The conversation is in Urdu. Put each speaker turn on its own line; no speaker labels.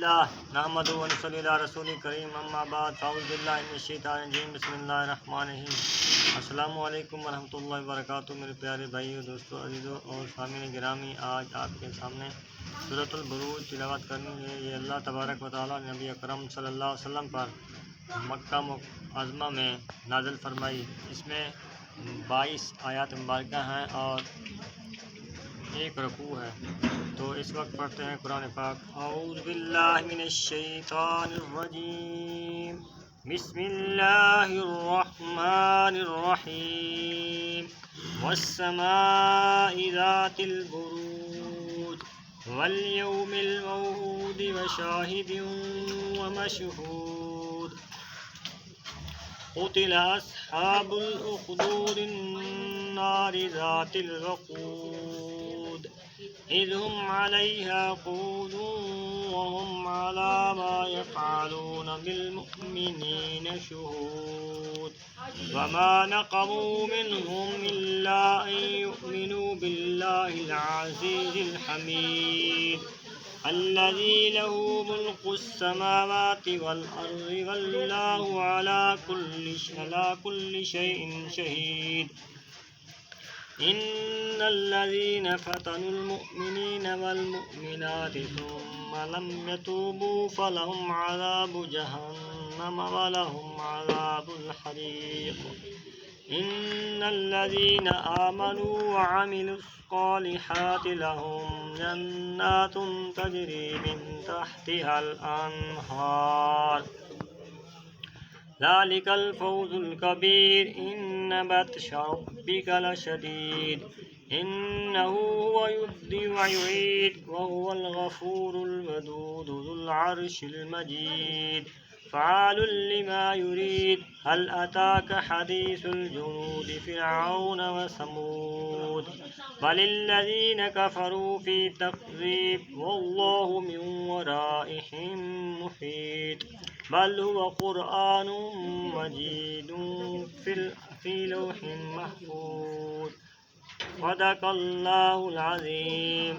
للہ نحمدہ و نصلی علی رسول کریم اما بعد فاعوذ باللہ من الشیطان الرجیم بسم اللہ الرحمن الرحیم۔ السلام علیکم ورحمۃ اللہ وبرکاتہ۔ میرے پیارے بھائیو، دوستو، عزیزو اور سامعین گرامی، آج آپ کے سامنے سورۃ البروج تلاوت کرنی ہے۔ یہ اللہ تبارک و تعالیٰ نے نبی اکرم صلی اللہ علیہ وسلم پر مکہ معظمہ میں نازل فرمائی۔ اس میں 22 آیات مبارکہ ہیں اور ایک رکوع ہے۔ تو اس وقت پڑھتے ہیں قرآن پاک۔ اعوذ باللہ من الشیطان الرجیم، بسم اللہ الرحمن الرحیم، والسماء ذات البروج والیوم الموعود وشاہد ومشہود، قتل اصحاب الاخدود النار ذات الوقود اذ هم علیہا قعود وهم علی ما یفعلون بالمؤمنین شہود، وما نقموا منهم الا ان یؤمنوا باللہ العزیز الحمید الذی له ملک السماوات والارض واللہ علی کل شیء شہید۔ ان الذین فتنوا المؤمنین والمؤمنات ثم لم يتوبوا فلهم عذاب جہنم ولهم عذاب الحریق۔ ان الذین آمنوا وعملوا الصالحات لهم جنات تجری من تحتها الانہار ذلك الفوز الكبير۔ إن بطش ربك لشديد إنه هو يبدئ ويعيد وهو الغفور الودود ذو العرش المجيد فعال لما يريد۔ هل أتاك حديث الجنود فرعون وثمود بل الذين كفروا في تكذيب والله من ورائهم محيط بل هو قرآن مجيد في لوح محفوظ۔ صدق اللہ العظیم۔